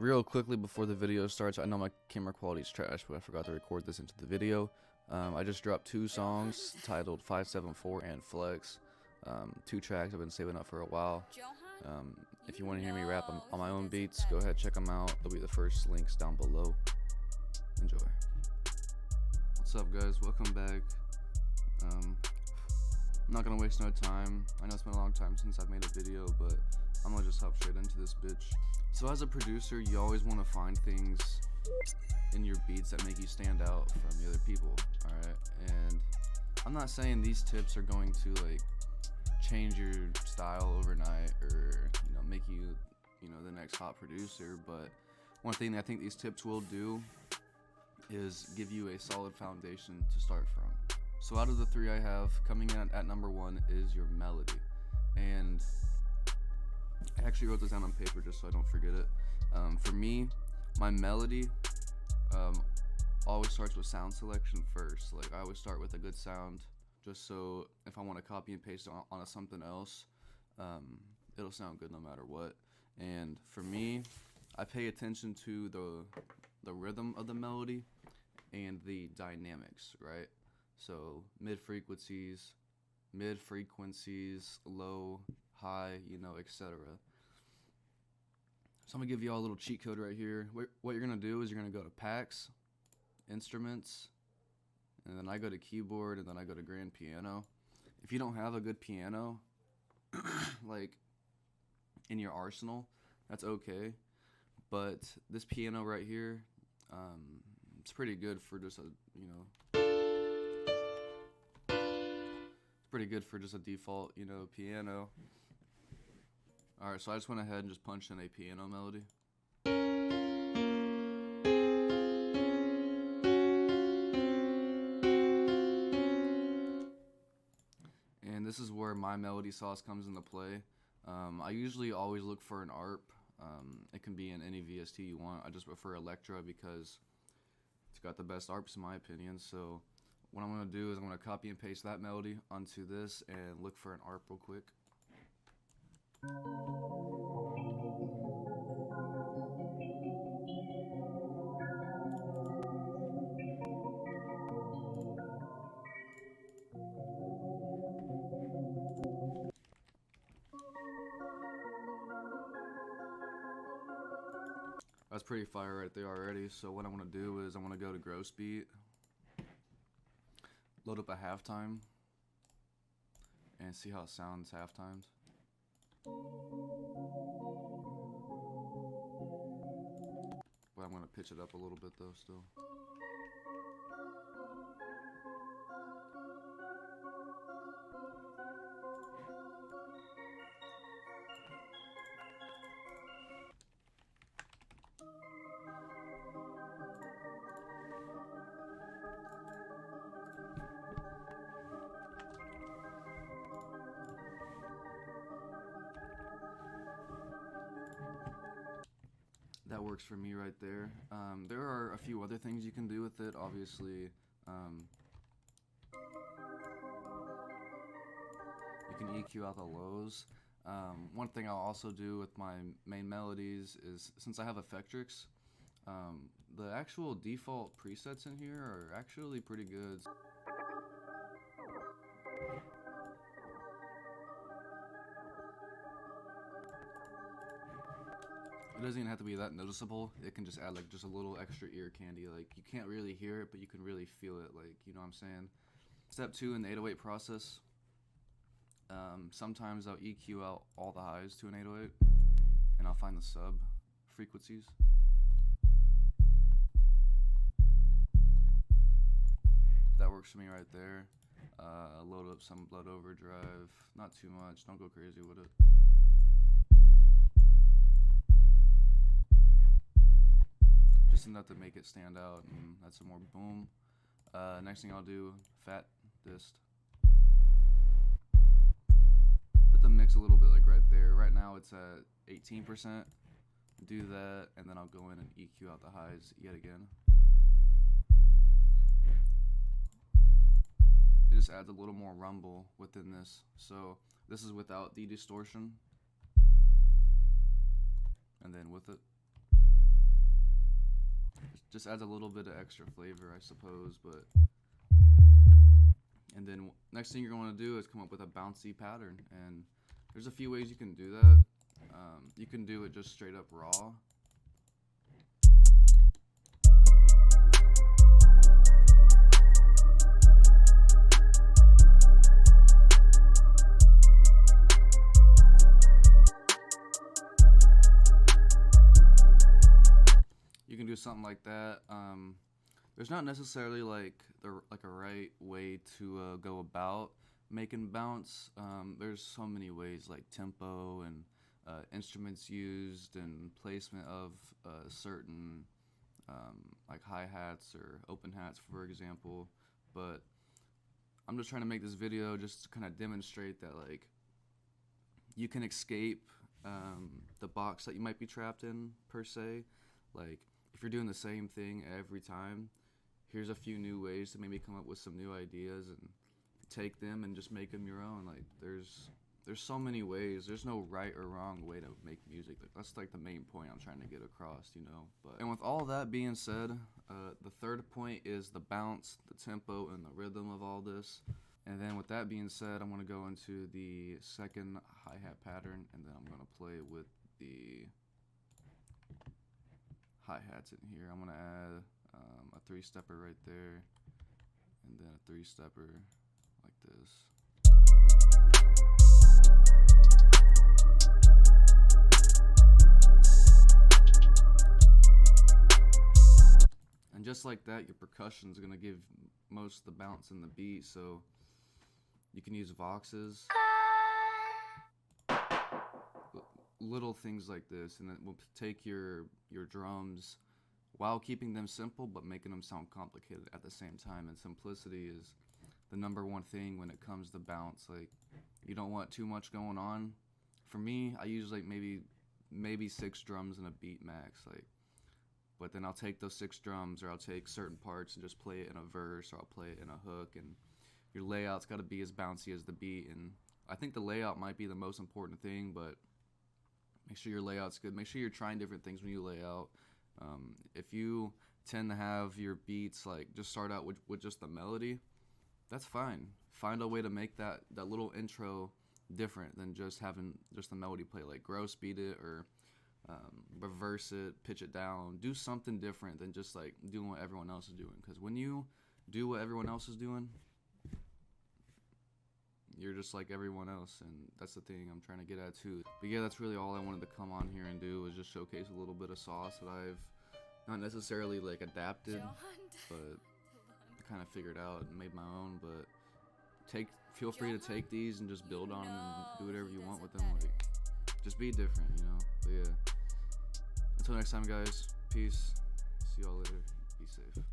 Real quickly before the video starts, I know my camera quality is trash, but I forgot to record this into the video. I just dropped 2 songs titled 574 and Flex. 2 tracks I've been saving up for a while. If you want to hear me rap on my own beats, go ahead, check them out. They'll be the first links down below. Enjoy. What's up, guys? Welcome back. I'm not gonna waste no time. I know it's been a long time since I've made a video, but I'm gonna just hop straight into this bitch. So as a producer, you always want to find things in your beats that make you stand out from the other people, alright? And I'm not saying these tips are going to like change your style overnight or, you know, make you, the next hot producer, but one thing that I think these tips will do is give you a solid foundation to start from. So out of the 3 I have, coming in at number 1 is your melody. And I actually wrote this down on paper just so I don't forget it. For me, my melody always starts with sound selection first. Like, I always start with a good sound, just so if I want to copy and paste it onto something else, it'll sound good no matter what. And for me, I pay attention to the rhythm of the melody and the dynamics, right? So mid frequencies, low, high, etc. So I'm gonna give you all a little cheat code right here. What you're gonna do is you're gonna go to packs, instruments, and then I go to keyboard, and then I go to grand piano. If you don't have a good piano, like in your arsenal, that's okay. But this piano right here, it's pretty good for just a default, piano. Alright, so I just went ahead and just punched in a piano melody. And this is where my melody sauce comes into play. I usually always look for an ARP. It can be in any VST you want. I just prefer Electra because it's got the best ARPs in my opinion. So what I'm going to do is I'm going to copy and paste that melody onto this and look for an ARP real quick. That's pretty fire right there already. So what I'm going to do is I'm going to go to gross beat, load up a halftime, and see how it sounds halftimes. But I'm going to pitch it up a little bit though still. That works for me right there. There are a few other things you can do with it. Obviously, you can EQ out the lows. One thing I'll also do with my main melodies is, since I have Effectrix, the actual default presets in here are actually pretty good. It doesn't even have to be that noticeable. It can just add like just a little extra ear candy. Like, you can't really hear it, but you can really feel it. Like, you know what I'm saying? Step 2 in the 808 process. Sometimes I'll EQ out all the highs to an 808, and I'll find the sub frequencies. That works for me right there. Load up some blood overdrive. Not too much. Don't go crazy with it. Just enough to make it stand out, and that's some more boom. Next thing I'll do, fat dist. Put the mix a little bit like right there. Right now it's at 18%. Do that, and then I'll go in and EQ out the highs yet again. It just adds a little more rumble within this. So this is without the distortion, and then with it. just adds a little bit of extra flavor, I suppose. But and then next thing you're going to do is come up with a bouncy pattern, and there's a few ways you can do that. You can do it just straight up raw. You can do something like that. There's not necessarily like a right way to go about making bounce. There's so many ways, like tempo and instruments used and placement of certain like hi-hats or open hats, for example. But I'm just trying to make this video just to kind of demonstrate that like you can escape the box that you might be trapped in, per se. Like if you're doing the same thing every time, here's a few new ways to maybe come up with some new ideas and take them and just make them your own. Like there's so many ways. There's no right or wrong way to make music. Like, that's like the main point I'm trying to get across, you know. But and with all that being said, the third point is the bounce, the tempo, and the rhythm of all this. And then with that being said, I'm going to go into the second hi-hat pattern, and then I'm going to play with the hi-hats in here. I'm going to add a three-stepper right there, and then a three-stepper like this. And just like that, your percussion is going to give most of the bounce in the beat, so you can use voxes, little things like this, and then we'll take your drums while keeping them simple but making them sound complicated at the same time. And simplicity is the number one thing when it comes to bounce. Like, you don't want too much going on. For me, I use like maybe 6 drums in a beat max, like. But then I'll take those 6 drums, or I'll take certain parts and just play it in a verse, or I'll play it in a hook. And your layout's got to be as bouncy as the beat. And I think the layout might be the most important thing, but make sure your layout's good. Make sure you're trying different things when you lay out. If you tend to have your beats like just start out with just the melody, that's fine. Find a way to make that little intro different than just having just the melody play. Like gross beat it, or reverse it, pitch it down. Do something different than just like doing what everyone else is doing. Because when you do what everyone else is doing, you're just like everyone else, and that's the thing I'm trying to get at too. But yeah, that's really all I wanted to come on here and do, was just showcase a little bit of sauce that I've not necessarily like adapted, but kind of figured out and made my own. But feel free to take these and just build on them and do whatever you want with them. Like, just be different, you know. But yeah, until next time, guys, peace. See y'all later. Be safe.